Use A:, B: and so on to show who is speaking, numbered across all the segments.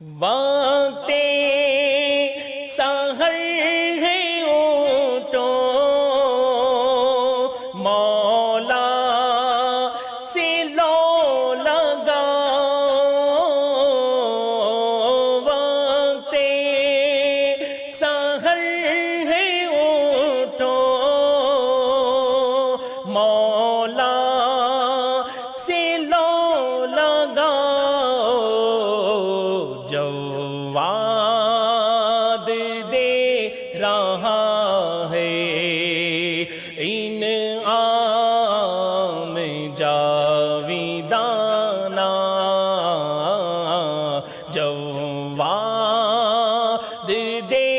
A: وقت سحر ہے اٹھو مولا سے لو لگاؤ، وقت سحر ہے اٹھو مولا سے لو لگاؤ، جواد دے رہا ہے انعام جاویدانہ، جواد دے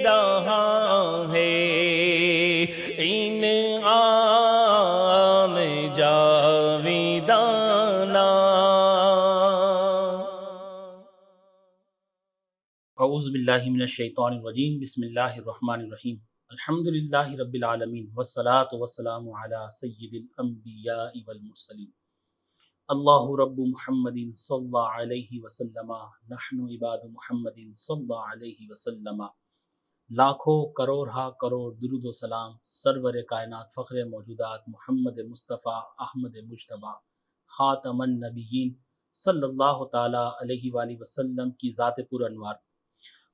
A: رہا ہے انعام جاویدانہ۔
B: اعوذ باللہ من الشیطان الرجیم، بسم اللہ الرحمن الرحیم، الحمد للہ رب العالمین والصلاة والسلام علی سید الانبیاء والمرسلین، اللہ رب محمد صلی اللہ علیہ وسلم، نحن عباد محمد صلی اللہ علیہ وسلم۔ لاکھوں کروڑ ہا کروڑ درود و سلام سرور کائنات فخر موجودات محمد مصطفیٰ احمد مجتبیٰ خاتم النبیین صلی اللہ تعالیٰ علیہ وآلہ وسلم کی ذات پر انوار۔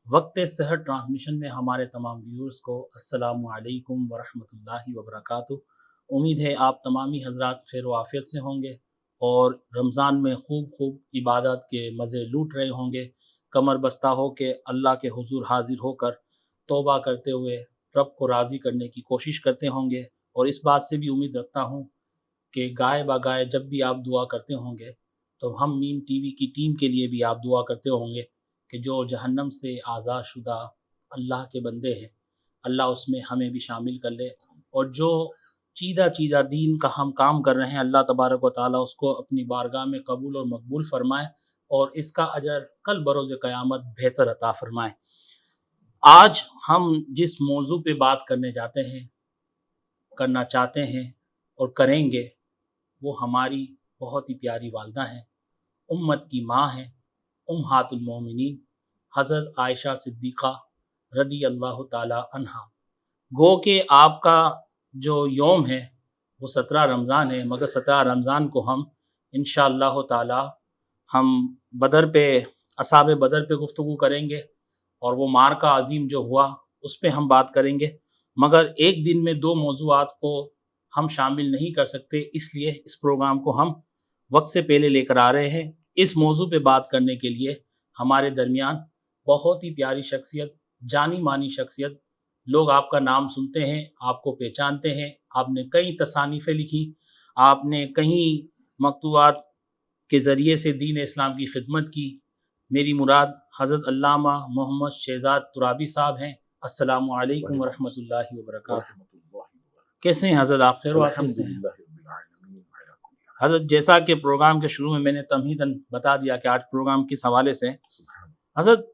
B: وقت سحر ٹرانسمیشن میں ہمارے تمام ویورز کو السلام علیکم ورحمۃ اللہ وبرکاتہ۔ امید ہے آپ تمامی حضرات خیر و عافیت سے ہوں گے اور رمضان میں خوب عبادت کے مزے لوٹ رہے ہوں گے، کمر بستہ ہو کے اللہ کے حضور حاضر ہو کر توبہ کرتے ہوئے رب کو راضی کرنے کی کوشش کرتے ہوں گے، اور اس بات سے بھی امید رکھتا ہوں کہ گائے بگائے جب بھی آپ دعا کرتے ہوں گے تو ہم میم ٹی وی کی ٹیم کے لیے بھی آپ دعا کرتے ہوں گے کہ جو جہنم سے آزاد شدہ اللہ کے بندے ہیں، اللہ اس میں ہمیں بھی شامل کر لے، اور جو چیدہ دین کا ہم کام کر رہے ہیں اللہ تبارک و تعالیٰ اس کو اپنی بارگاہ میں قبول اور مقبول فرمائے، اور اس کا اجر کل بروز قیامت بہتر عطا فرمائے۔ آج ہم جس موضوع پہ بات کرنا چاہتے ہیں اور کریں گے وہ ہماری بہت ہی پیاری والدہ ہیں، امت کی ماں ہیں، امہات المومنین حضرت عائشہ صدیقہ رضی اللہ تعالی عنہا۔ گو کہ آپ کا جو یوم ہے وہ 17 رمضان ہے، مگر 17 رمضان کو ہم انشاءاللہ تعالی ہم بدر پہ اصحاب بدر پہ گفتگو کریں گے، اور وہ معرکہ عظیم جو ہوا اس پہ ہم بات کریں گے، مگر ایک دن میں 2 موضوعات کو ہم شامل نہیں کر سکتے، اس لیے اس پروگرام کو ہم وقت سے پہلے لے کر آ رہے ہیں۔ اس موضوع پہ بات کرنے کے لیے ہمارے درمیان بہت ہی پیاری شخصیت، جانی مانی شخصیت، لوگ آپ کا نام سنتے ہیں، آپ کو پہچانتے ہیں، آپ نے کئی تصانیفیں لکھی، آپ نے کئی مکتوبات کے ذریعے سے دین اسلام کی خدمت کی۔ میری مراد حضرت علامہ محمد شہزاد ترابی صاحب ہیں۔ السلام علیکم ورحمۃ اللہ وبرکاتہ۔ کیسے ہیں حضرت؟ آپ خیر و عافیت سے ہیں؟ حضرت جیسا کہ پروگرام کے شروع میں نے تمہیداً بتا دیا کہ آج پروگرام کس حوالے سے، حضرت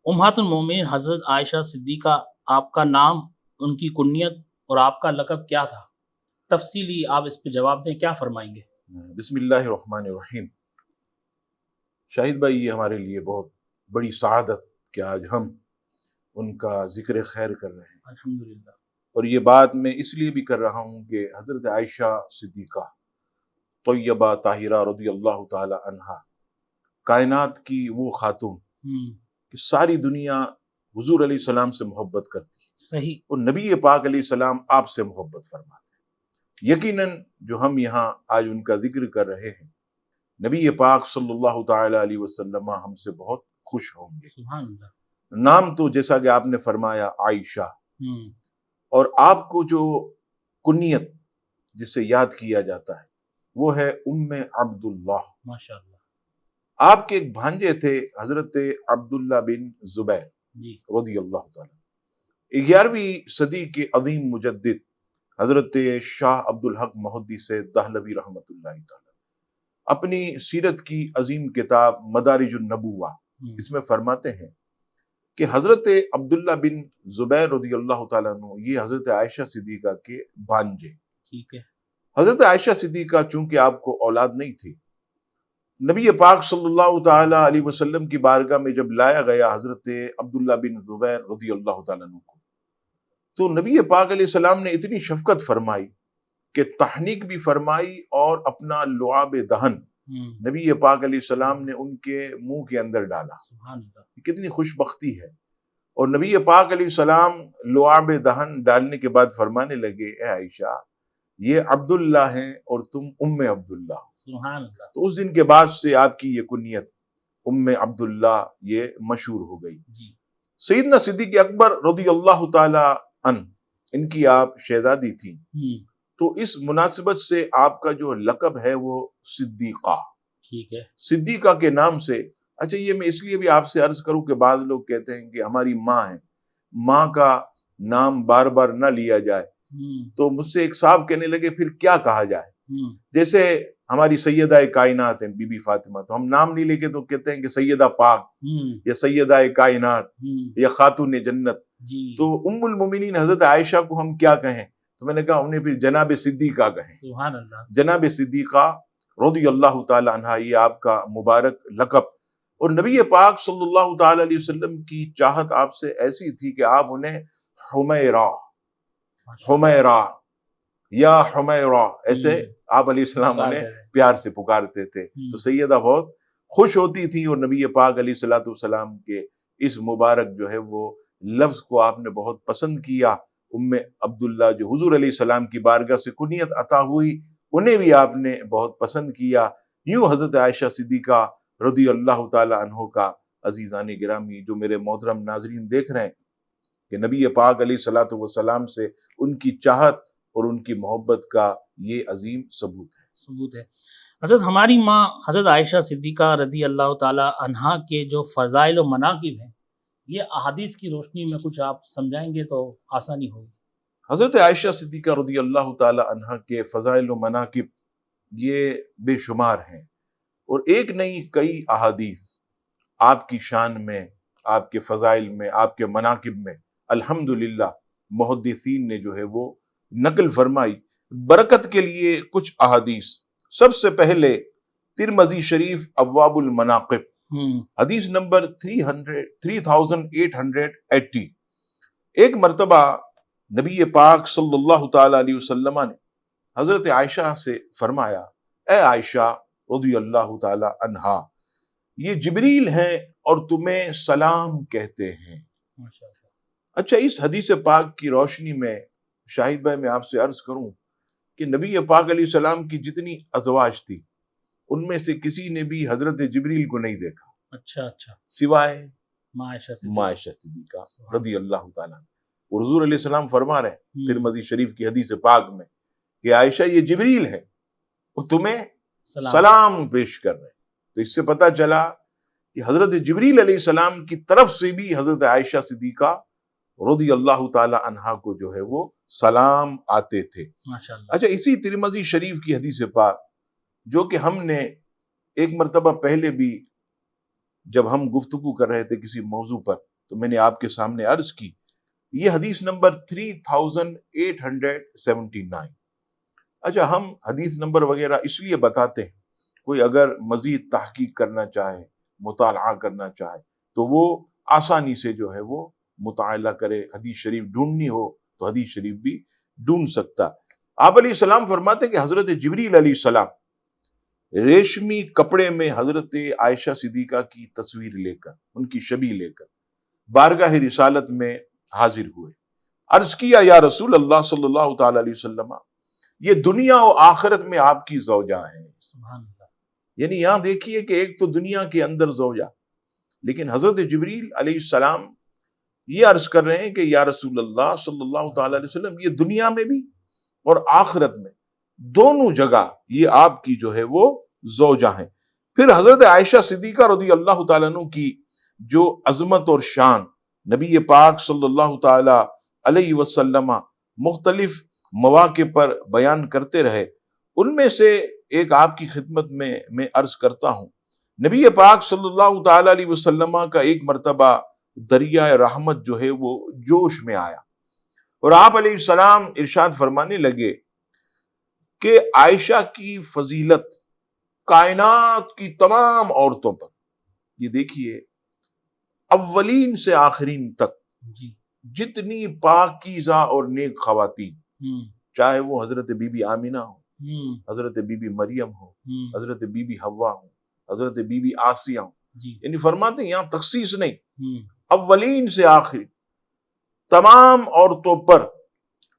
B: امہات المومنین حضرت عائشہ صدیقہ، آپ کا نام، ان کی کنیت اور آپ کا لقب کیا تھا؟ تفصیلی آپ اس پہ جواب دیں، کیا فرمائیں گے؟
C: بسم اللہ الرحمن الرحیم۔ شاہد بھائی، یہ ہمارے لیے بہت بڑی سعادت کہ آج ہم ان کا ذکر خیر کر رہے ہیں،
B: الحمدللہ۔
C: اور یہ بات میں اس لیے بھی کر رہا ہوں کہ حضرت عائشہ صدیقہ طیبہ طاہرہ رضی اللہ تعالی عنہا، کائنات کی وہ خاتون کہ ساری دنیا حضور علیہ السلام سے محبت کرتی،
B: صحیح،
C: اور نبی پاک علیہ السلام آپ سے محبت فرماتے۔ یقیناً جو ہم یہاں آج ان کا ذکر کر رہے ہیں، نبی پاک صلی اللہ تعالی علیہ وسلم ہم سے بہت خوش ہوں گے۔
B: سبحان اللہ۔
C: نام تو جیسا کہ آپ نے فرمایا عائشہ، اور آپ کو جو کنیت جس سے یاد کیا جاتا ہے وہ ہے ام عبداللہ۔
B: ماشاءاللہ۔
C: آپ کے ایک بھانجے تھے حضرت عبداللہ بن زبیر
B: جی،
C: رضی اللہ تعالی۔ 11ویں صدی کے عظیم مجدد حضرت شاہ عبدالحق محدث سے دہلوی رحمۃ اللہ تعالی اپنی سیرت کی عظیم کتاب مدارج النبوہ اس میں فرماتے ہیں کہ حضرت عبداللہ بن زبیر رضی اللہ تعالیٰ عنہ یہ حضرت عائشہ صدیقہ کے بھانجے۔
B: ٹھیک ہے۔
C: حضرت عائشہ صدیقہ چونکہ آپ کو اولاد نہیں تھی نبی پاک صلی اللہ تعالی علیہ وسلم کی بارگاہ میں جب لایا گیا حضرت عبداللہ بن زبیر رضی اللہ تعالیٰ عنہ کو، تو نبی پاک علیہ السلام نے اتنی شفقت فرمائی کہ تحنیک بھی فرمائی اور اپنا لعاب دہن نبی پاک علیہ السلام نے ان کے منہ کے اندر ڈالا۔
B: سبحان اللہ۔
C: کتنی خوش بختی ہے۔ اور نبی پاک علیہ السلام لعاب دہن ڈالنے کے بعد فرمانے لگے، اے عائشہ یہ عبداللہ ہیں اور تم ام عبداللہ۔
B: سبحان اللہ۔
C: تو اس دن کے بعد سے آپ کی یہ کنیت ام عبداللہ یہ مشہور ہو گئی۔
B: جی۔
C: سیدنا صدیق اکبر رضی اللہ تعالی عنہ، ان کی آپ شہزادی تھیں، تو اس مناسبت سے آپ کا جو لقب ہے وہ صدیقہ،
B: ٹھیک ہے،
C: صدیقہ کے نام سے۔ اچھا یہ میں اس لیے بھی آپ سے عرض کروں کہ بعض لوگ کہتے ہیں کہ ہماری ماں ہے، ماں کا نام بار بار نہ لیا جائے، تو مجھ سے ایک صاحب کہنے لگے پھر کیا کہا جائے؟ جیسے ہماری سیدہ کائنات ہیں بی بی فاطمہ، تو ہم نام نہیں لے کے تو کہتے ہیں کہ سیدہ پاک یا سیدہ کائنات یا خاتون جنت، تو ام المومنین حضرت عائشہ کو ہم کیا کہیں؟ تو میں نے کہا انہیں پھر جناب صدیقہ کہیں۔
B: سبحان اللہ۔
C: جناب صدیقہ رضی اللہ تعالی عنہ یہ آپ کا مبارک لقب۔ اور نبی پاک صلی اللہ تعالی علیہ وسلم کی چاہت آپ سے ایسی تھی کہ آپ انہیں حمیرہ، حمیرہ یا حمیرہ ایسے آپ علیہ السلام انہیں پیار سے پکارتے تھے۔ تو سیدہ بہت خوش ہوتی تھی، اور نبی پاک علیہ الصلوۃ والسلام کے اس مبارک جو ہے وہ لفظ کو آپ نے بہت پسند کیا۔ ام عبداللہ جو حضور علیہ السلام کی بارگاہ سے کنیت عطا ہوئی، انہیں بھی آپ نے بہت پسند کیا۔ یوں حضرت عائشہ صدیقہ رضی اللہ تعالی عنہ کا، عزیزان گرامی جو میرے محترم ناظرین دیکھ رہے ہیں، کہ نبی پاک علیہ الصلوۃ والسلام سے ان کی چاہت اور ان کی محبت کا یہ عظیم ثبوت ہے۔
B: حضرت ہماری ماں حضرت عائشہ صدیقہ رضی اللہ تعالی عنہا کے جو فضائل و مناقب ہیں، یہ احادیث کی روشنی میں کچھ آپ سمجھائیں گے تو آسانی ہوگی۔
C: حضرت عائشہ صدیقہ رضی اللہ تعالی عنہا کے فضائل و مناقب یہ بے شمار ہیں، اور ایک نہیں کئی احادیث آپ کی شان میں، آپ کے فضائل میں، آپ کے مناقب میں الحمدللہ محدثین نے جو ہے وہ نقل فرمائی۔ برکت کے لیے کچھ احادیث، سب سے پہلے ترمذی شریف ابواب المناقب، حدیث نمبر 3880۔ ایک مرتبہ نبی پاک صلی اللہ تعالی علیہ وسلم نے حضرت عائشہ سے فرمایا، اے عائشہ رضی اللہ تعالی عنہا، یہ جبریل ہیں اور تمہیں سلام کہتے ہیں۔ اچھا اس حدیث پاک کی روشنی میں شاہد بھائی میں آپ سے عرض کروں کہ نبی پاک علیہ السلام کی جتنی ازواج تھی ان میں سے کسی نے بھی حضرت جبریل کو نہیں دیکھا،
B: اچھا
C: سوائے
B: ماں
C: عائشہ صدیقہ رضی اللہ تعالیٰ عنہ۔ اور حضور علیہ السلام فرما رہے ہیں ترمذی شریف کی حدیث پاک میں کہ عائشہ یہ جبریل ہے اور تمہیں سلام پیش کر رہے ہیں۔ تو اس سے پتہ چلا کہ حضرت جبریل علیہ السلام کی طرف سے بھی حضرت عائشہ صدیقہ رضی اللہ تعالی عنہا کو جو ہے وہ سلام آتے تھے۔ اچھا اسی ترمذی شریف کی حدیث پاک جو کہ ہم نے ایک مرتبہ پہلے بھی جب ہم گفتگو کر رہے تھے کسی موضوع پر تو میں نے آپ کے سامنے عرض کی، یہ حدیث نمبر 3879۔ اچھا ہم حدیث نمبر وغیرہ اس لیے بتاتے ہیں، کوئی اگر مزید تحقیق کرنا چاہے، مطالعہ کرنا چاہے تو وہ آسانی سے جو ہے وہ مطالعہ کرے، حدیث شریف ڈھونڈنی ہو تو حدیث شریف بھی ڈھونڈ سکتا۔ آپ علیہ السلام فرماتے کہ حضرت جبریل علیہ السلام ریشمی کپڑے میں حضرت عائشہ صدیقہ کی تصویر لے کر، ان کی شبیہ لے کر بارگاہ رسالت میں حاضر ہوئے۔ عرض کیا یا رسول اللہ صلی اللہ تعالی علیہ وسلم، یہ دنیا و آخرت میں آپ کی زوجہ ہیں۔
B: سبحان اللہ۔
C: یعنی یہاں دیکھیے کہ ایک تو دنیا کے اندر زوجہ، لیکن حضرت جبریل علیہ السلام یہ عرض کر رہے ہیں کہ یا رسول اللہ صلی اللہ تعالی علیہ وسلم، یہ دنیا میں بھی اور آخرت میں دونوں جگہ یہ آپ کی جو ہے وہ زوجہ ہیں۔ پھر حضرت عائشہ صدیقہ رضی اللہ تعالیٰ عنہ کی جو عظمت اور شان نبی پاک صلی اللہ تعالی علیہ وسلم مختلف مواقع پر بیان کرتے رہے، ان میں سے ایک آپ کی خدمت میں عرض کرتا ہوں۔ نبی پاک صلی اللہ تعالی علیہ وسلم کا ایک مرتبہ دریائے رحمت جو ہے وہ جوش میں آیا، اور آپ علیہ السلام ارشاد فرمانے لگے کہ عائشہ کی فضیلت کائنات کی تمام عورتوں پر، یہ دیکھیے اولین سے آخرین تک
B: جی
C: جتنی پاکیزہ اور نیک خواتین، چاہے وہ حضرت بی بی آمینہ ہو، حضرت بی بی مریم ہو، حضرت بی بی حوا ہو، حضرت بی بی آسیہ ہو،
B: جی
C: یعنی فرماتے ہیں یہاں تخصیص نہیں، اولین سے آخری تمام عورتوں پر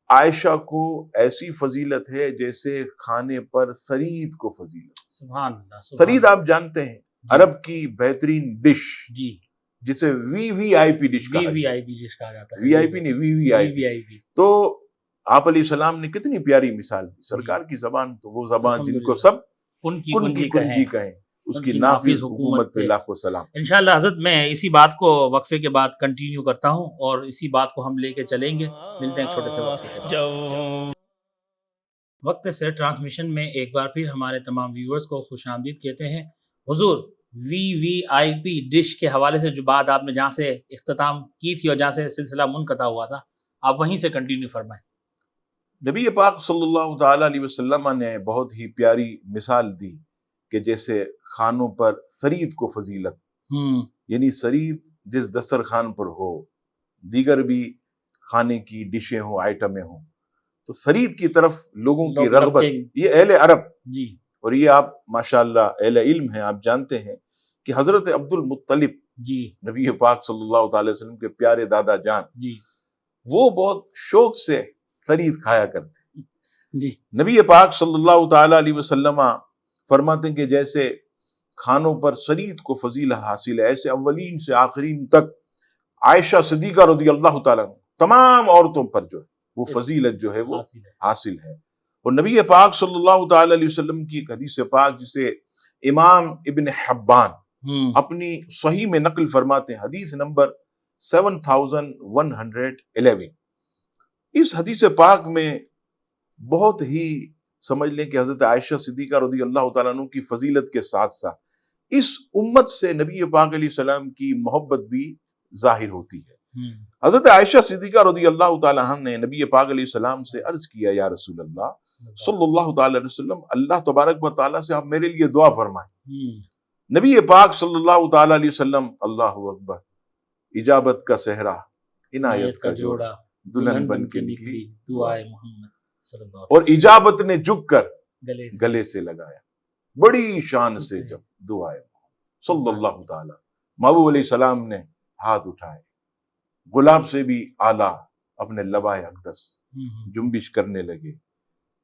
C: عائشہ کو ایسی فضیلت ہے جیسے کھانے پر ثرید کو فضیلت۔
B: سبحان اللہ، سبحان
C: ثرید آپ جانتے ہیں عرب کی بہترین ڈش،
B: جی
C: جسے وی وی آئی پی ڈش
B: وی
C: کہا
B: وی
C: جاتا
B: آئی پی جس کہا جاتا
C: ہے،
B: ہے،
C: وی آئی پی نہیں، وی وی آئی پی۔
B: وی آئی پی،
C: تو آپ علیہ السلام نے کتنی پیاری مثال دی، سرکار کی زبان تو وہ زبان جن کو سب
B: کن کی
C: کن کی کنجی کہیں، اس کی نافذ حکومت پہ لاکھوں سلام۔
B: انشاءاللہ حضرت میں اسی بات کو وقفے کے بعد کنٹینیو کرتا ہوں اور اسی بات کو ہم لے کے چلیں گے، ملتے ہیں ایک چھوٹے سے وقفے کے بعد۔ وقت سے ٹرانسمیشن میں ایک بار پھر ہمارے تمام ویورز کو خوش آمدید کہتے ہیں۔ حضور وی وی آئی پی ڈش کے حوالے سے جو بات آپ نے جہاں سے اختتام کی تھی اور جہاں سے سلسلہ منقطع ہوا تھا، آپ وہیں سے کنٹینیو فرمائیں۔
C: نبی پاک صلی اللہ تعالی علیہ وسلم نے بہت ہی پیاری مثال دی کہ جیسے کھانوں پر ثرید کو فضیلت، یعنی ثرید جس دسترخوان پر ہو، دیگر بھی کھانے کی ڈشیں ہوں، آئٹمیں ہوں، تو ثرید کی طرف لوگوں کی رغبت، یہ اہل عرب
B: جی،
C: اور یہ آپ ماشاءاللہ اہل علم ہیں، آپ جانتے ہیں کہ حضرت عبد المطلب
B: جی
C: نبی پاک صلی اللہ تعالی وسلم کے پیارے دادا جان،
B: جی
C: وہ بہت شوق سے ثرید کھایا کرتے۔
B: جی
C: نبی پاک صلی اللہ تعالی علیہ وسلم فرماتے ہیں کہ جیسے کھانوں پر ثرید کو فضیلت حاصل ہے، ایسے اولین سے آخرین تک عائشہ صدیقہ رضی اللہ تعالیٰ تمام عورتوں پر جو ہے وہ فضیلت جو ہے وہ حاصل ہے۔ اور نبی پاک صلی اللہ تعالی علیہ وسلم کی ایک حدیث پاک جسے امام ابن حبان اپنی صحیح میں نقل فرماتے ہیں، حدیث نمبر 7111، اس حدیث پاک میں بہت ہی سمجھ لیں کہ حضرت عائشہ صدیقہ رضی اللہ تعالیٰ عنہ کی فضیلت کے ساتھ ساتھ اس امت سے نبی پاک علیہ السلام کی محبت بھی ظاہر ہوتی ہے۔ حضرت عائشہ صدیقہ رضی اللہ تعالیٰ عنہ نے نبی پاک علیہ السلام سے عرض کیا، یا رسول اللہ صلی اللہ تعالی علیہ وسلم، اللہ تبارک و تعالیٰ سے آپ میرے لیے دعا فرمائیں۔ نبی پاک صلی اللہ تعالی علیہ وسلم، اللہ اکبر، اجابت کا صحرا، عنایت کا جوڑا، دلہن بن کے نکلی
B: دعائے محمد صلی اللہ
C: اور اجابت نے جھک کر
B: علیہ
C: گلے سے لگایا، بڑی شان سے جب دعائے صلی اللہ تعالی، محبوب علیہ السلام نے ہاتھ اٹھائے، گلاب سے بھی اعلیٰ اپنے لبائے اقدس جنبش کرنے لگے،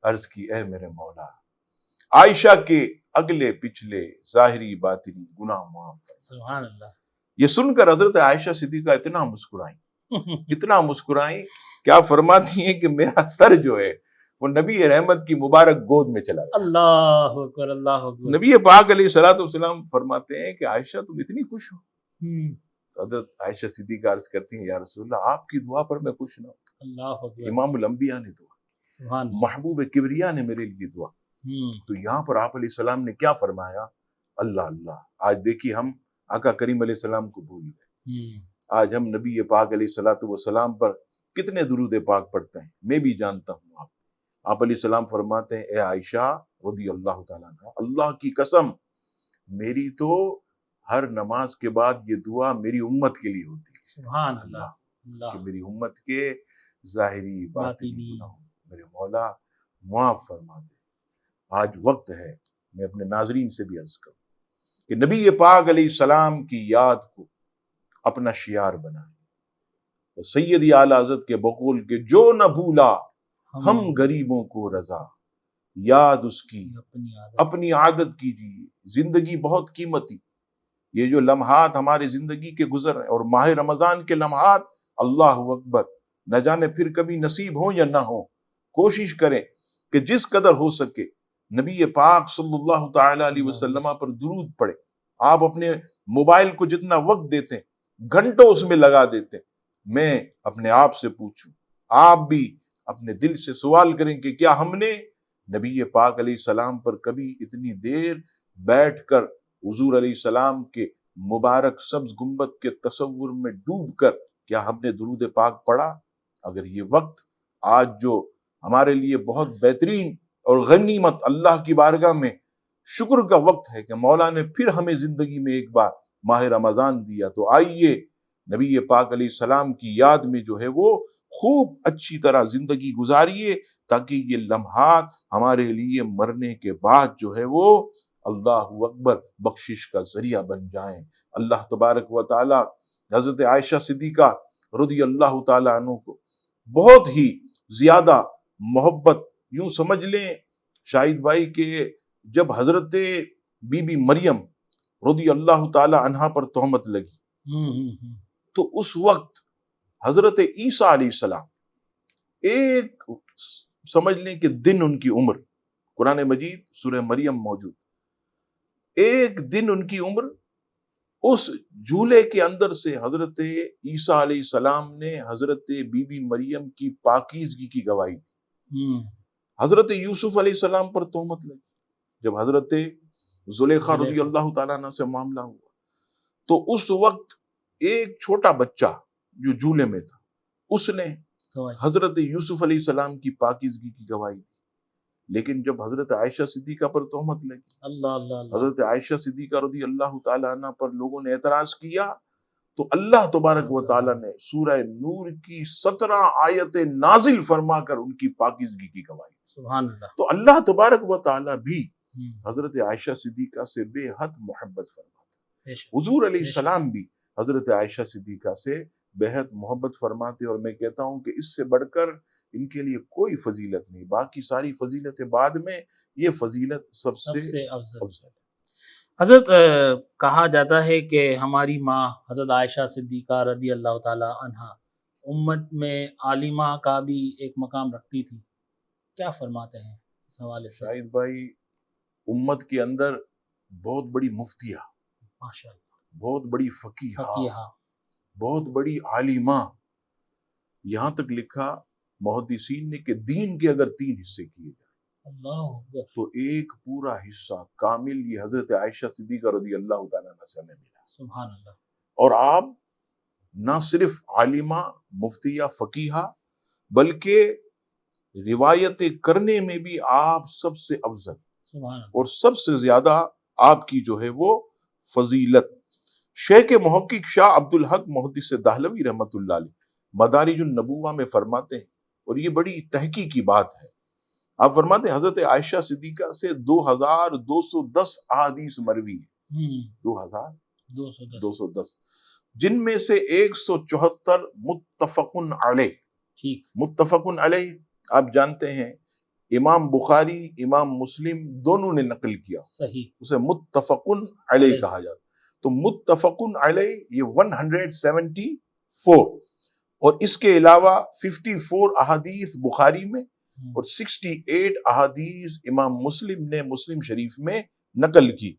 C: عرض کی، اے میرے مولا، عائشہ کے اگلے پچھلے ظاہری باطنی گناہ معاف۔
B: سبحان اللہ۔
C: یہ سن کر حضرت عائشہ صدیقہ اتنا مسکرائیں کیا فرماتی ہیں کہ میرا سر جو ہے وہ نبی رحمت کی مبارک گود میں چلا گیا۔
B: اللہ اکبر، اللہ اکبر۔
C: نبی پاک علیہ الصلوۃ والسلام فرماتے ہیں کہ عائشہ تم اتنی خوش ہو؟ حضرت عائشہ صدیقہ عرض کرتی ہیں، یا رسول اللہ آپ کی دعا پر میں خوش نہ ہوں،
B: اللہ اکبر،
C: امام الانبیاء نے دعا،
B: سبحان اللہ۔
C: محبوب کبریا نے میرے لیے دعا۔ تو یہاں پر آپ علیہ السلام نے کیا فرمایا؟ اللہ اللہ۔ آج دیکھیے ہم آقا کریم علیہ السلام کو بھول گئے، آج ہم نبی پاک علیہ الصلوۃ والسلام پر کتنے درود پاک پڑھتے ہیں، میں بھی جانتا ہوں۔ آپ علیہ السلام فرماتے ہیں، اے عائشہ رضی اللہ تعالیٰ عنہ، اللہ کی قسم میری تو ہر نماز کے بعد یہ دعا میری امت کے لیے ہوتی ہے،
B: سبحان اللہ،
C: کہ میری امت کے ظاہری باطنی گناہوں میرے مولا معاف فرما دے۔ آج وقت ہے میں اپنے ناظرین سے بھی عرض کروں کہ نبی پاک علیہ السلام کی یاد کو اپنا شعار بنائیں، سیدی اعلیٰ حضرت کے بقول کے، جو نہ بھولا ہم غریبوں کو رضا، یاد اس کی اپنی عادت کیجیے۔ زندگی بہت قیمتی، یہ جو لمحات ہمارے زندگی کے گزر ہیں اور ماہ رمضان کے لمحات، اللہ اکبر، نہ جانے پھر کبھی نصیب ہوں یا نہ ہوں، کوشش کریں کہ جس قدر ہو سکے نبی پاک صلی اللہ تعالی علیہ وسلم پر درود پڑھیں۔ آپ اپنے موبائل کو جتنا وقت دیتے ہیں، گھنٹوں اس میں لگا دیتے ہیں، میں اپنے آپ سے پوچھوں، آپ بھی اپنے دل سے سوال کریں کہ کیا ہم نے نبی پاک علیہ السلام پر کبھی اتنی دیر بیٹھ کر حضور علیہ السلام کے مبارک سبز گنبد کے تصور میں ڈوب کر کیا ہم نے درود پاک پڑھا؟ اگر یہ وقت آج جو ہمارے لیے بہت بہترین اور غنیمت اللہ کی بارگاہ میں شکر کا وقت ہے کہ مولا نے پھر ہمیں زندگی میں ایک بار ماہ رمضان دیا، تو آئیے نبی پاک علیہ السلام کی یاد میں جو ہے وہ خوب اچھی طرح زندگی گزاریے، تاکہ یہ لمحات ہمارے لیے مرنے کے بعد جو ہے وہ اللہ اکبر بخشش کا ذریعہ بن جائیں۔ اللہ تبارک و تعالی حضرت عائشہ صدیقہ رضی اللہ تعالی عنہ کو بہت ہی زیادہ محبت، یوں سمجھ لیں شاہد بھائی کہ جب حضرت بی بی مریم رضی اللہ تعالی عنہا پر تہمت لگی تو اس وقت حضرت عیسیٰ علیہ السلام ایک سمجھ لیں کہ دن ان کی عمر، قرآن مجید سورہ مریم موجود، ایک دن ان کی عمر، اس جھولے کے اندر سے حضرت عیسیٰ علیہ السلام نے حضرت بی بی مریم کی پاکیزگی کی گواہی دی۔ حضرت یوسف علیہ السلام پر تہمت لگی جب حضرت زلیخا رضی اللہ تعالیٰ عنہ سے معاملہ ہوا، تو اس وقت ایک چھوٹا بچہ جو جھولے میں تھا اس نے حضرت یوسف علیہ السلام کی پاکیزگی کی گواہی دی۔ لیکن جب حضرت عائشہ صدیقہ پر تہمت لگی، حضرت عائشہ صدیقہ رضی اللہ تعالیٰ عنہ پر لوگوں نے اعتراض کیا، تو اللہ تبارک و تعالیٰ نے سورہ نور کی 17 آیتیں نازل فرما کر ان کی پاکیزگی کی گواہی دی۔
B: سبحان اللہ۔
C: تو اللہ تبارک و تعالیٰ بھی حضرت عائشہ صدیقہ سے بے حد محبت فرماتا ہے۔ حضور علیہ السلام بھی حضرت عائشہ صدیقہ سے بے حد محبت فرماتے، اور میں کہتا ہوں کہ اس سے بڑھ کر ان کے لیے کوئی فضیلت نہیں، باقی ساری فضیلتیں بعد میں، یہ فضیلت سب سے افضل ہے۔
B: حضرت کہا جاتا ہے کہ ہماری ماں حضرت عائشہ صدیقہ رضی اللہ تعالی عنہا امت میں عالمہ کا بھی ایک مقام رکھتی تھی، کیا فرماتے ہیں اس حوالے سے؟
C: شاہد بھائی، امت کے اندر بہت بڑی مفتیہ،
B: ماشاءاللہ،
C: بہت بڑی فقیہہ، بہت بڑی عالمہ، یہاں تک لکھا محدثین نے کہ دین کے اگر 3 حصے کیے جائیں
B: اللہ
C: تو ایک پورا حصہ کامل یہ حضرت عائشہ صدیقہ رضی اللہ تعالیٰ عنہ سے ہمیں ملا۔
B: سبحان اللہ۔
C: اور آپ نہ صرف عالمہ، مفتیہ، فقیہہ، بلکہ روایتیں کرنے میں بھی آپ سب سے افضل،
B: سبحان اللہ،
C: اور سب سے زیادہ آپ کی جو ہے وہ فضیلت۔ شیخ محقق شاہ عبدالحق محدث دہلوی رحمۃ اللہ علیہ مدارج النبوہ میں فرماتے ہیں، اور یہ بڑی تحقیقی بات ہے، آپ فرماتے ہیں حضرت عائشہ صدیقہ سے 2210 احادیث مروی ہیں، 2210، جن میں سے 174 متفقن علیہ۔ متفقن علیہ آپ جانتے ہیں امام بخاری، امام مسلم دونوں نے نقل کیا،
B: صحیح،
C: اسے متفقن علیہ کہا جاتا۔ تو متفقن علیہ یہ 174، اور اس کے علاوہ 54 احادیث بخاری میں اور 68 احادیث امام مسلم نے مسلم شریف میں نقل کی،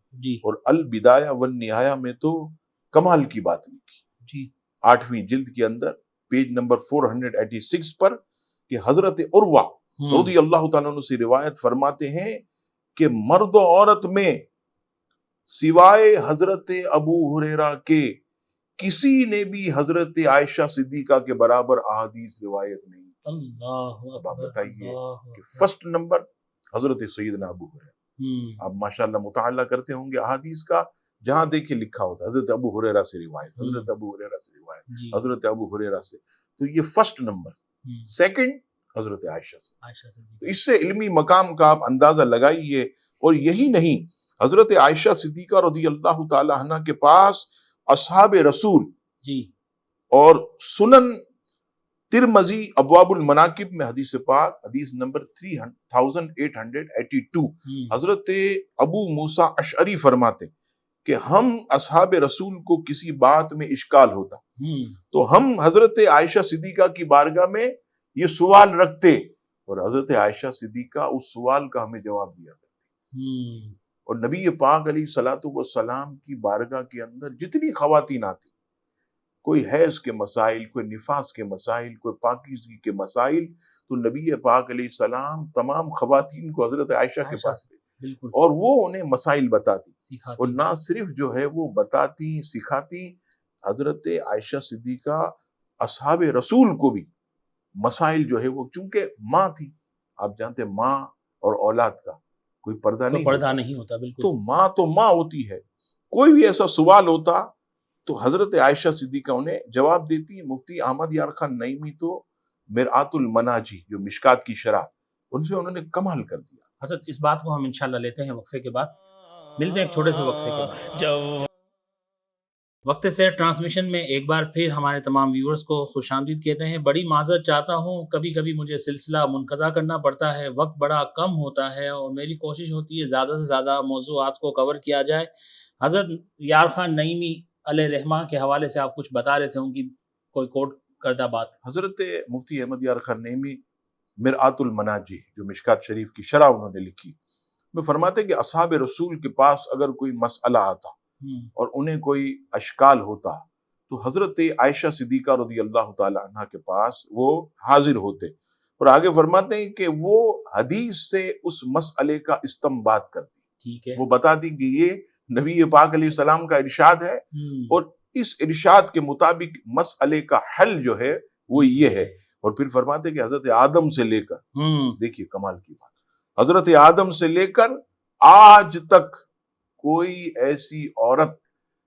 C: اور البدایہ والنہایہ میں تو کمال کی بات لکھی، 8ویں جلد کے اندر پیج نمبر 486 پر، کہ حضرت عروہ رضی اللہ تعالیٰ عنہ سے روایت فرماتے ہیں کہ مرد و عورت میں سوائے حضرت ابو ہریرہ کے کسی نے بھی حضرت عائشہ صدیقہ کے برابر احادیث روایت نہیں۔ اب آپ بتائیے کہ فرسٹ نمبر حضرت سیدنا ابو ہریرہ، آپ ماشاءاللہ مطالعہ کرتے ہوں گے احادیث کا، جہاں دیکھیں لکھا ہوتا ہے حضرت ابو ہریرہ سے روایت، حضرت ابو ہریرہ سے روایت، حضرت ابو ہریرہ سے، تو یہ فرسٹ نمبر۔ سیکنڈ حضرت عائشہ سے، تو اس سے علمی مقام کا آپ اندازہ لگائیے۔ اور یہی نہیں، حضرت عائشہ صدیقہ رضی اللہ تعالی عنہ کے پاس اصحاب رسول اور سنن ترمذی ابواب المناقب میں حدیث پاک حدیث نمبر 3882 حضرت ابو موسیٰ اشعری فرماتے کہ ہم اصحاب رسول کو کسی بات میں اشکال ہوتا تو ہم حضرت عائشہ صدیقہ کی بارگاہ میں یہ سوال رکھتے، اور حضرت عائشہ صدیقہ اس سوال کا ہمیں جواب دیا کرتی۔ اور نبی پاک علیہ الصلوۃ والسلام کی بارگاہ کے اندر جتنی خواتین آتی، کوئی حیض کے مسائل، کوئی نفاس کے مسائل، کوئی پاکیزگی کے مسائل، تو نبی پاک علیہ السلام تمام خواتین کو حضرت عائشہ کے پاس لے، اور وہ انہیں مسائل بتاتی، اور نہ صرف جو ہے وہ بتاتی سکھاتی، حضرت عائشہ صدیقہ اصحاب رسول کو بھی مسائل جو ہے وہ، چونکہ ماں تھی، آپ جانتے ماں اور اولاد کا کوئی پردہ
B: تو
C: نہیں
B: پردہ
C: ہوتا۔
B: نہیں ہوتا، بالکل۔
C: تو ماں ہوتی ہے۔ کوئی بھی ایسا سوال ہوتا تو حضرت عائشہ صدیقہ انہیں جواب دیتی۔ مفتی احمد یار خان نعیمی تو مرآت المناجی جو مشکات کی شرح، ان سے انہوں نے کمال کر دیا۔
B: حضرت اس بات کو ہم انشاءاللہ لیتے ہیں وقفے کے بعد، ملتے ہیں ایک چھوٹے سے وقفے کے بعد۔
A: جب
B: وقت سے ٹرانسمیشن میں ایک بار پھر ہمارے تمام ویورز کو خوش آمدید کہتے ہیں۔ بڑی معذرت چاہتا ہوں، کبھی کبھی مجھے سلسلہ منقطع کرنا پڑتا ہے، وقت بڑا کم ہوتا ہے اور میری کوشش ہوتی ہے زیادہ سے زیادہ موضوعات کو کور کیا جائے۔ حضرت یار خان نعیمی علیہ رحمہ کے حوالے سے آپ کچھ بتا رہے تھے، ان کی کوئی کوٹ کردہ بات۔
C: حضرت مفتی احمد یار خان نعیمی مرآت المناجی جو مشکات شریف کی شرح انہوں نے لکھی، میں فرماتے کہ اصحاب رسول کے پاس اگر کوئی مسئلہ آتا اور انہیں کوئی اشکال ہوتا تو حضرت عائشہ صدیقہ رضی اللہ تعالی عنہ کے پاس وہ حاضر ہوتے، اور آگے فرماتے ہیں کہ وہ حدیث سے اس مسئلے کا استنباط کرتی،
B: ٹھیک ہے،
C: وہ بتاتی کہ یہ نبی پاک علیہ السلام کا ارشاد ہے اور اس ارشاد کے مطابق مسئلے کا حل جو ہے وہ یہ ہے۔ اور پھر فرماتے کہ حضرت آدم سے لے کر، دیکھیے کمال کی بات، حضرت آدم سے لے کر آج تک کوئی ایسی عورت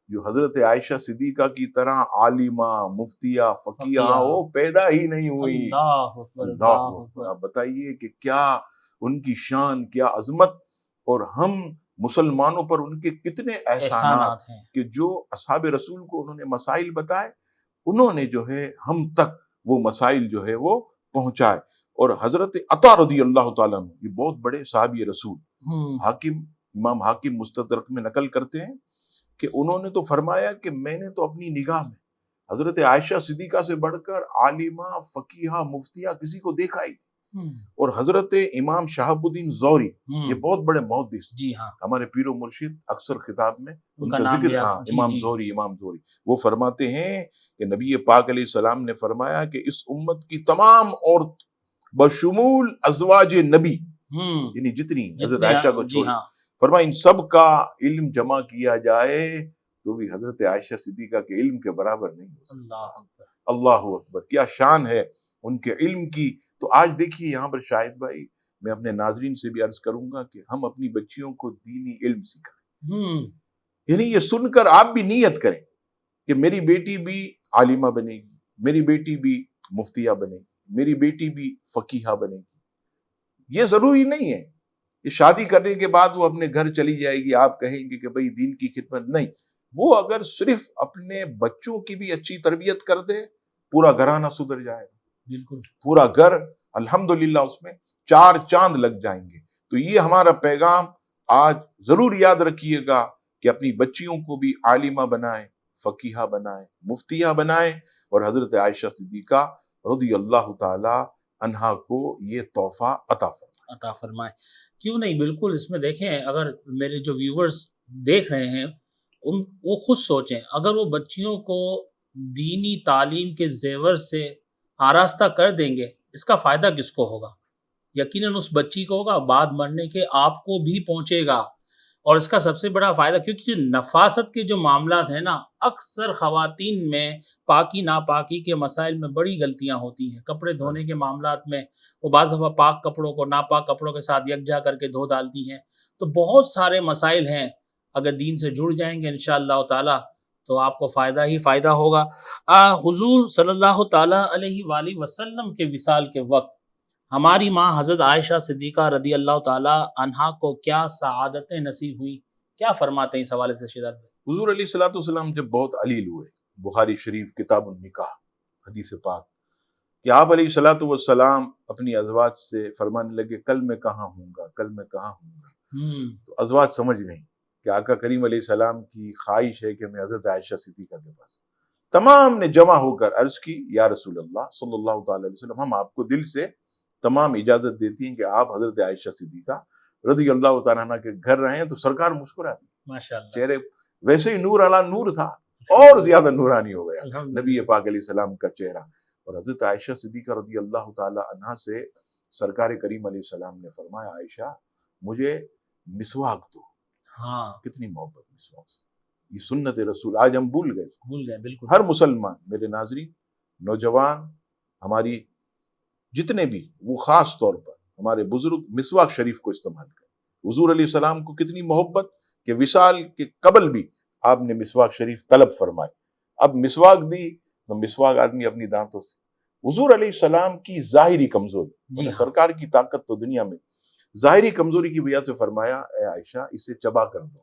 C: جو حضرت عائشہ صدیقہ کی طرح عالمہ، مفتیہ، فقیہ ہو پیدا ہی نہیں ہوئی۔
B: اللہ اکبر،
C: اللہ
B: اللہ
C: اکبر۔
B: اکبر۔
C: آپ بتائیے کہ کیا ان کی شان، کیا عظمت، اور ہم مسلمانوں پر ان کے کتنے احسانات
B: ہیں۔
C: کہ جو اصحاب رسول کو انہوں نے مسائل بتائے، انہوں نے جو ہے ہم تک وہ مسائل جو ہے وہ پہنچائے۔ اور حضرت عطا رضی اللہ تعالیٰ عنہ، یہ بہت بڑے صحابی رسول، حاکم، امام حاکم مستدرک میں نقل کرتے ہیں کہ انہوں نے تو فرمایا کہ میں نے تو اپنی نگاہ میں حضرت عائشہ صدیقہ سے بڑھ کر عالمہ، فقیہ، مفتیہ کسی کو دیکھا ہی نہیں۔ اور حضرت امام شہاب الدین زوری، یہ بہت بڑے محدث،
B: جی ہاں،
C: ہمارے پیر و مرشد اکثر خطاب میں ان
B: کا
C: کا
B: نام
C: ذکر،
B: لیا،
C: ہاں،
B: جی
C: امام
B: جی۔
C: زوری، امام زوری، وہ فرماتے ہیں کہ نبی پاک علیہ السلام نے فرمایا کہ اس امت کی تمام عورت بشمول ازواج نبی، یعنی جتنی حضرت عائشہ کو
B: جی
C: چھوڑ،
B: ہاں،
C: فرمایا ان سب کا علم جمع کیا جائے تو بھی حضرت عائشہ صدیقہ کے علم کے برابر نہیں ہو سکتا۔
B: اللہ اکبر،
C: اللہ اکبر، کیا شان ہے ان کے علم کی۔ تو آج دیکھیے یہاں پر شاہد بھائی، میں اپنے ناظرین سے بھی عرض کروں گا کہ ہم اپنی بچیوں کو دینی علم سکھائیں، یعنی یہ سن کر آپ بھی نیت کریں کہ میری بیٹی بھی عالمہ بنے گی، میری بیٹی بھی مفتیہ بنے گی، میری بیٹی بھی فقیہہ بنے گی۔ یہ ضروری نہیں ہے کہ شادی کرنے کے بعد وہ اپنے گھر چلی جائے گی، آپ کہیں گے کہ بھئی دین کی خدمت نہیں۔ وہ اگر صرف اپنے بچوں کی بھی اچھی تربیت کر دے، پورا گھرانہ سدھر جائے گا،
B: بالکل،
C: پورا گھر الحمدللہ اس میں 4 چاند لگ جائیں گے۔ تو یہ ہمارا پیغام آج ضرور یاد رکھیے گا کہ اپنی بچیوں کو بھی عالمہ بنائیں، فقیہہ بنائیں، مفتیہ بنائیں، اور حضرت عائشہ صدیقہ رضی اللہ تعالی عنہا کو یہ تحفہ عطا
B: فرمائے۔ کیوں نہیں، بالکل۔ اس میں دیکھیں، اگر میرے جو ویورز دیکھ رہے ہیں وہ خود سوچیں، اگر وہ بچیوں کو دینی تعلیم کے زیور سے آراستہ کر دیں گے، اس کا فائدہ کس کو ہوگا؟ یقیناً اس بچی کو ہوگا، بعد مرنے کے آپ کو بھی پہنچے گا۔ اور اس کا سب سے بڑا فائدہ، کیونکہ جو نفاست کے جو معاملات ہیں نا، اکثر خواتین میں پاکی ناپاکی کے مسائل میں بڑی غلطیاں ہوتی ہیں۔ کپڑے دھونے کے معاملات میں وہ بعض دفعہ پاک کپڑوں کو ناپاک کپڑوں کے ساتھ یکجا کر کے دھو ڈالتی ہیں۔ تو بہت سارے مسائل ہیں، اگر دین سے جڑ جائیں گے انشاءاللہ تعالی تو آپ کو فائدہ ہی فائدہ ہوگا۔ حضور صلی اللہ تعالیٰ علیہ وآلہ وسلم کے وصال کے وقت ہماری ماں حضرت عائشہ صدیقہ رضی اللہ تعالیٰ عنہا کو کیا سعادتیں نصیب ہوئی، کیا فرماتے ہیں اس حوالے سے شہزاد بھائی؟
C: حضور علیہ الصلوۃ والسلام جب بہت علیل ہوئے، بخاری شریف کتاب النکاح حدیث پاک کہ آپ علیہ الصلوۃ والسلام اپنی ازواج سے فرمانے لگے کل میں کہاں ہوں گا، کل میں کہاں ہوں گا۔ تو ازواج سمجھ گئیں کہ آقا کریم علیہ السلام کی خواہش ہے کہ میں حضرت عائشہ صدیقہ کے پاس۔ تمام نے جمع ہو کر عرض کی یا رسول اللہ صلی اللہ تعالی علیہ وسلم، ہم آپ کو دل سے تمام اجازت دیتی ہیں کہ آپ حضرت عائشہ صدیقہ رضی اللہ تعالیٰ عنہ کے گھر رہے ہیں۔ تو سرکار مسکراتی،
B: ماشاءاللہ،
C: چہرے ویسے ہی نور علی نور تھا، اور زیادہ نورانی ہو گیا
B: الحمدللہ۔
C: نبی پاک علیہ السلام کا چہرہ۔ اور حضرت عائشہ صدیقہ رضی اللہ تعالی عنہا سے سرکار کریم علیہ السلام نے فرمایا عائشہ مجھے مسواک دو۔
B: ہاں،
C: کتنی محبت مسواک سے، یہ سنت رسول آج ہم بھول گئے۔
B: بالکل۔
C: ہر مسلمان، میرے ناظرین، نوجوان، ہماری جتنے بھی، وہ خاص طور پر ہمارے بزرگ مسواک شریف کو استعمال کریں۔ حضور علیہ السلام کو کتنی محبت کہ وصال کے قبل بھی آپ نے مسواک شریف طلب فرمائے. اب مسواک دی تو مسواک آدمی اپنی دانتوں سے. حضور علیہ السلام کی ظاہری کمزوری، سرکار کی طاقت تو دنیا میں، ظاہری کمزوری کی وجہ سے فرمایا اے عائشہ اسے چبا کر دو.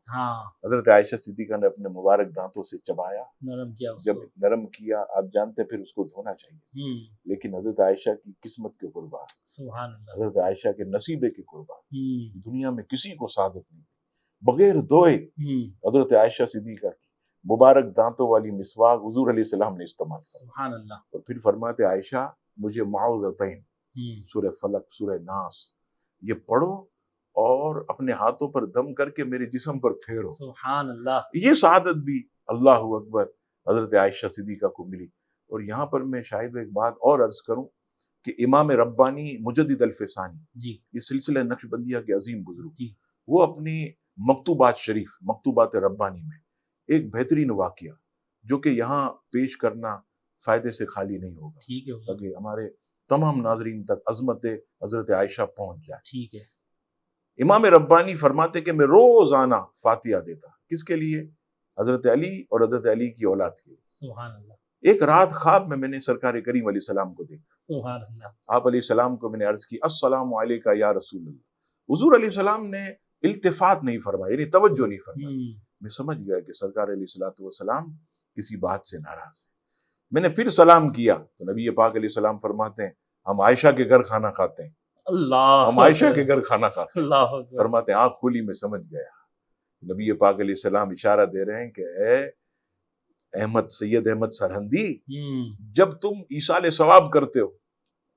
C: حضرت عائشہ صدیقہ نے اپنے مبارک دانتوں سے چبایا،
B: نرم کیا،
C: جب نرم کیا آپ جانتے ہیں پھر اس کو دھونا چاہیے. لیکن حضرت عائشہ کی قسمت کے قربان،
B: سبحان اللہ،
C: حضرت عائشہ کے نصیبے کے قربان، دنیا میں کسی کو سعادت نہیں بغیر دھوئے حضرت عائشہ صدیقہ کی مبارک دانتوں والی مسواک حضور علیہ السلام نے استعمال کیا.
B: سبحان اللہ.
C: اور پھر فرماتے عائشہ مجھے معوذتین، سورہ فلق، سورہ ناس یہ پڑھو اور اپنے ہاتھوں پر دم کر کے میرے جسم پر پھیرو.
B: سبحان اللہ.
C: یہ سعادت بھی اللہ اکبر حضرت عائشہ صدیقہ کو ملی. اور یہاں پر میں شاید ایک بات اور عرض کروں کہ امام ربانی مجدد الفسانی، یہ سلسلہ نقشبندیہ کے عظیم بزرگ، وہ اپنی مکتوبات شریف، مکتوبات ربانی میں ایک بہترین واقعہ جو کہ یہاں پیش کرنا فائدے سے خالی نہیں ہوگا تاکہ ہمارے تمام ناظرین تک عظمت حضرت عائشہ پہنچ جائے. امام ربانی فرماتے کہ میں روزانہ فاتحہ دیتا. کس کے لیے؟ حضرت علی اور حضرت علی کی اولاد کے لیے.
B: سبحان اللہ.
C: ایک رات خواب میں نے سرکار کریم علیہ السلام کو دیکھا.
B: سبحان اللہ.
C: آپ علیہ السلام کو میں نے عرض کی السلام علیکہ یا رسول اللہ. حضور علیہ السلام نے التفات نہیں فرمایا، یعنی توجہ نہیں فرمایا. میں سمجھ گیا کہ سرکار علیہ السلام کسی بات سے ناراض ہے. میں نے پھر سلام کیا تو نبی پاک علیہ السلام فرماتے ہیں ہم عائشہ کے گھر کھانا کھاتے ہیں.
B: اللہ،
C: ہم عائشہ کے گھر کھانا کھاتے ہیں.
B: اللہ
C: فرماتے ہیں آنکھ کھولی میں سمجھ گیا. نبی پاک علیہ السلام اشارہ دے رہے ہیں کہ اے احمد، سید احمد سرہندی، جب تم ایصال ثواب کرتے ہو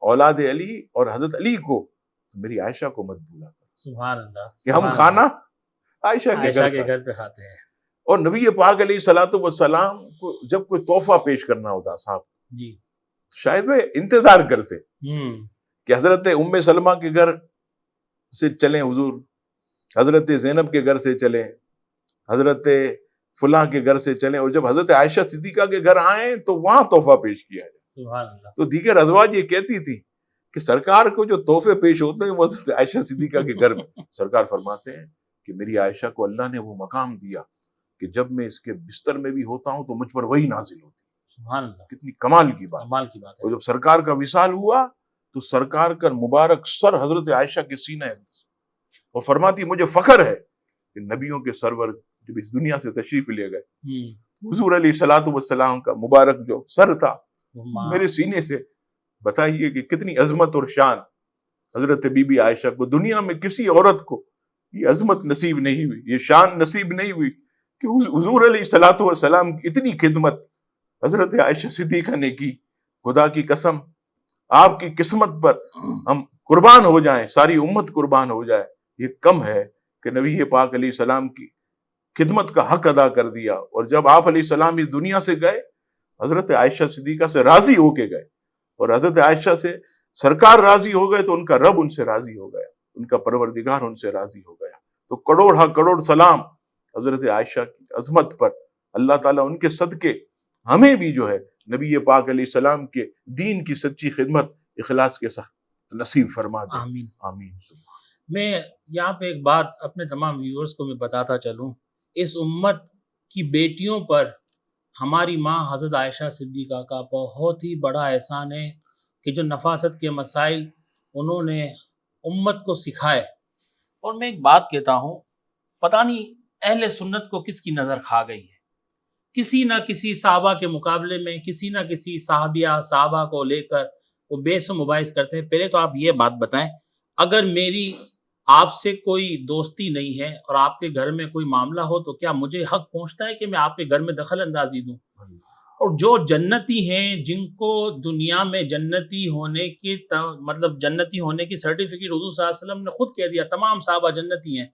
C: اولاد علی اور حضرت علی کو تو میری عائشہ کو مت بھولا کرو.
B: سبحان اللہ.
C: کہ ہم کھانا عائشہ کے
B: گھر پہ کھاتے ہیں.
C: اور نبی پاک علیہ السلام کو جب کوئی تحفہ پیش کرنا ہوتا صاحب شاید وہ انتظار کرتے کہ حضرت ام سلمہ کے گھر سے چلیں حضور، حضرت زینب کے گھر سے چلیں، حضرت فلاں کے گھر سے چلیں، اور جب حضرت عائشہ صدیقہ کے گھر آئیں تو وہاں تحفہ پیش کیا جائے.
B: سبحان اللہ. تو
C: دیگر ازواج یہ کہتی تھی کہ سرکار کو جو تحفے پیش ہوتے ہیں وہ حضرت عائشہ صدیقہ کے گھر میں. سرکار فرماتے ہیں کہ میری عائشہ کو اللہ نے وہ مقام دیا کہ جب میں اس کے بستر میں بھی ہوتا ہوں تو مجھ پر وہی نازل ہوتی.
B: سبحان اللہ.
C: کتنی کمال کی بات
B: ہے.
C: اور جب سرکار کا وصال ہوا تو سرکار کا مبارک سر حضرت عائشہ کے سینے اور فرماتی مجھے فخر ہے کہ نبیوں کے سرور جب اس دنیا سے تشریف لے گئے حضور علیہ الصلوۃ والسلام کا مبارک جو سر تھا میرے سینے سے. بتائیے کہ کتنی عظمت اور شان حضرت بی بی عائشہ کو. دنیا میں کسی عورت کو یہ عظمت نصیب نہیں ہوئی، یہ شان نصیب نہیں ہوئی کہ حضور علیہ الصلوۃ والسلام کی اتنی خدمت حضرت عائشہ صدیقہ نے کی. خدا کی قسم آپ کی قسمت پر ہم قربان ہو جائیں، ساری امت قربان ہو جائے، یہ کم ہے کہ نبی پاک علیہ السلام کی خدمت کا حق ادا کر دیا. اور جب آپ علیہ السلام اس دنیا سے گئے حضرت عائشہ صدیقہ سے راضی ہو کے گئے، اور حضرت عائشہ سے سرکار راضی ہو گئے تو ان کا رب ان سے راضی ہو گیا، ان کا پروردگار ان سے راضی ہو گیا. تو کروڑ سلام حضرت عائشہ کی عظمت پر. اللہ تعالیٰ ان کے صدقے ہمیں بھی جو ہے نبی پاک علیہ السلام کے دین کی سچی خدمت اخلاص کے ساتھ نصیب فرما دے.
B: آمین
C: آمین.
B: میں یہاں پہ ایک بات اپنے تمام ویورز کو میں بتاتا چلوں، اس امت کی بیٹیوں پر ہماری ماں حضرت عائشہ صدیقہ کا بہت ہی بڑا احسان ہے کہ جو نفاست کے مسائل انہوں نے امت کو سکھائے. اور میں ایک بات کہتا ہوں، پتہ نہیں اہل سنت کو کس کی نظر کھا گئی ہے، کسی نہ کسی صحابہ کے مقابلے میں کسی نہ کسی صحابہ کو لے کر وہ بیس و مباحث کرتے ہیں. پہلے تو آپ یہ بات بتائیں، اگر میری آپ سے کوئی دوستی نہیں ہے اور آپ کے گھر میں کوئی معاملہ ہو تو کیا مجھے حق پہنچتا ہے کہ میں آپ کے گھر میں دخل اندازی دوں؟ اور جو جنتی ہیں، جن کو دنیا میں جنتی ہونے کی مطلب جنتی ہونے کی سرٹیفکیٹ حضور صلی اللہ علیہ وسلم نے خود کہہ دیا تمام صحابہ جنتی ہیں،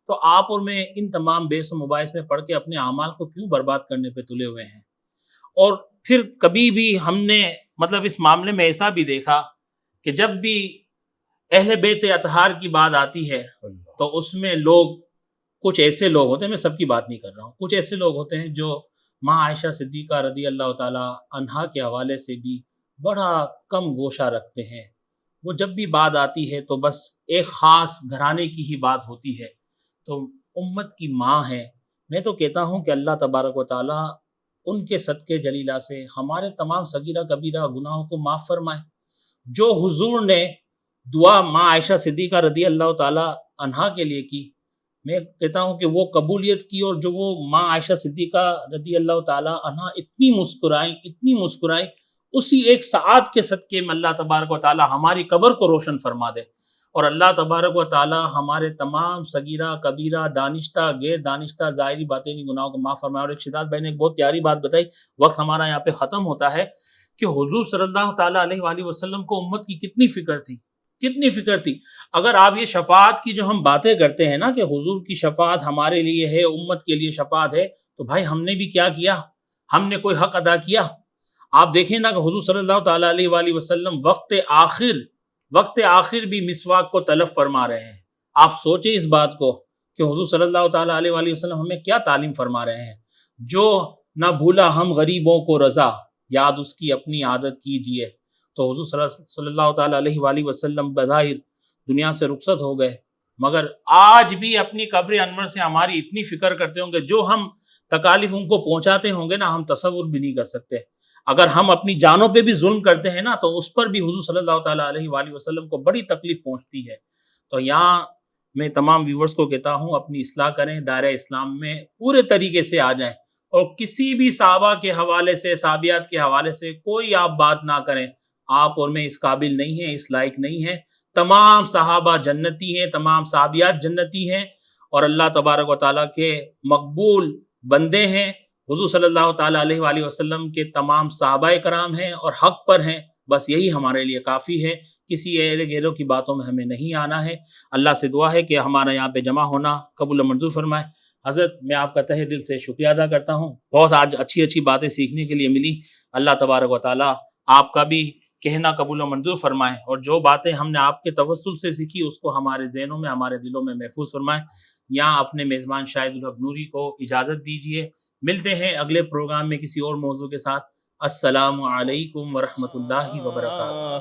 B: تو آپ اور میں ان تمام بیس و مباحث میں پڑھ کے اپنے اعمال کو کیوں برباد کرنے پہ تلے ہوئے ہیں؟ اور پھر کبھی بھی ہم نے مطلب اس معاملے میں ایسا بھی دیکھا کہ جب بھی اہل بیت اطہار کی بات آتی ہے تو اس میں کچھ ایسے لوگ ہوتے ہیں، میں سب کی بات نہیں کر رہا ہوں، کچھ ایسے لوگ ہوتے ہیں جو ماں عائشہ صدیقہ رضی اللہ تعالی عنہا کے حوالے سے بھی بڑا کم گوشہ رکھتے ہیں. وہ جب بھی بات آتی ہے تو بس ایک خاص گھرانے کی ہی بات ہوتی ہے. تو امت کی ماں ہیں. میں تو کہتا ہوں کہ اللہ تبارک و تعالیٰ ان کے صدقے جلیلہ سے ہمارے تمام صغیرہ کبیرہ گناہوں کو معاف فرمائے. جو حضور نے دعا ماں عائشہ صدیقہ رضی اللہ تعالیٰ عنہا کے لیے کی، میں کہتا ہوں کہ وہ قبولیت کی، اور جو وہ ماں عائشہ صدیقہ رضی اللہ تعالیٰ عنہا اتنی مسکرائیں، اسی ایک ساعت کے صدقے میں اللہ تبارک و تعالیٰ ہماری قبر کو روشن فرما دے، اور اللہ تبارک و تعالیٰ ہمارے تمام صغیرہ کبیرہ دانشتہ غیر دانشتہ ظاہری باطنی گناہوں کو معاف فرمائے. اور ایک شداد بھائی نے ایک بہت پیاری بات بتائی، وقت ہمارا یہاں پہ ختم ہوتا ہے، کہ حضور صلی اللہ تعالیٰ علیہ وآلہ وسلم کو امت کی کتنی فکر تھی. اگر آپ یہ شفاعت کی جو ہم باتیں کرتے ہیں نا کہ حضور کی شفاعت ہمارے لیے ہے، امت کے لیے شفاعت ہے، تو بھائی ہم نے بھی کیا کیا؟ ہم نے کوئی حق ادا کیا؟ آپ دیکھیں نا کہ حضور صلی اللہ تعالیٰ علیہ وآلہ وسلم وقت آخر بھی مسواک کو طلب فرما رہے ہیں. آپ سوچیں اس بات کو کہ حضور صلی اللہ تعالیٰ علیہ وآلہ وسلم ہمیں کیا تعلیم فرما رہے ہیں. جو نہ بھولا ہم غریبوں کو رضا، یاد اس کی اپنی عادت کیجئے. تو حضور صلی اللہ تعالیٰ علیہ وآلہ وسلم بظاہر دنیا سے رخصت ہو گئے، مگر آج بھی اپنی قبر انور سے ہماری اتنی فکر کرتے ہوں گے، جو ہم تکالیف ان کو پہنچاتے ہوں گے نا، ہم تصور بھی نہیں کر سکتے. اگر ہم اپنی جانوں پہ بھی ظلم کرتے ہیں نا، تو اس پر بھی حضور صلی اللہ تعالیٰ علیہ وآلہ وسلم کو بڑی تکلیف پہنچتی ہے. تو یہاں میں تمام ویورز کو کہتا ہوں اپنی اصلاح کریں، دائرہ اسلام میں پورے طریقے سے آ جائیں، اور کسی بھی صحابہ کے حوالے سے صحابیات کے حوالے سے کوئی آپ بات نہ کریں. آپ اور میں اس قابل نہیں ہیں، اس لائق نہیں ہیں. تمام صحابہ جنتی ہیں، تمام صحابیات جنتی ہیں، اور اللہ تبارک و تعالیٰ کے مقبول بندے ہیں. حضور صلی اللہ تعالیٰ علیہ وآلہ وسلم کے تمام صحابہ کرام ہیں اور حق پر ہیں. بس یہی ہمارے لیے کافی ہے، کسی ایرے گیروں کی باتوں میں ہمیں نہیں آنا ہے. اللہ سے دعا ہے کہ ہمارا یہاں پہ جمع ہونا قبول و منظور فرمائے. حضرت میں آپ کا تہہ دل سے شکریہ ادا کرتا ہوں، بہت آج اچھی باتیں سیکھنے کے لیے ملی. اللہ تبارک و تعالیٰ آپ کا بھی کہنا قبول و منظور فرمائے، اور جو باتیں ہم نے آپ کے توسل سے سیکھی اس کو ہمارے ذہنوں میں ہمارے دلوں میں محفوظ فرمائے. یہاں اپنے میزبان شاہد الحق نوری کو اجازت دیجیے. ملتے ہیں اگلے پروگرام میں کسی اور موضوع کے ساتھ. السلام علیکم ورحمۃ اللہ وبرکاتہ.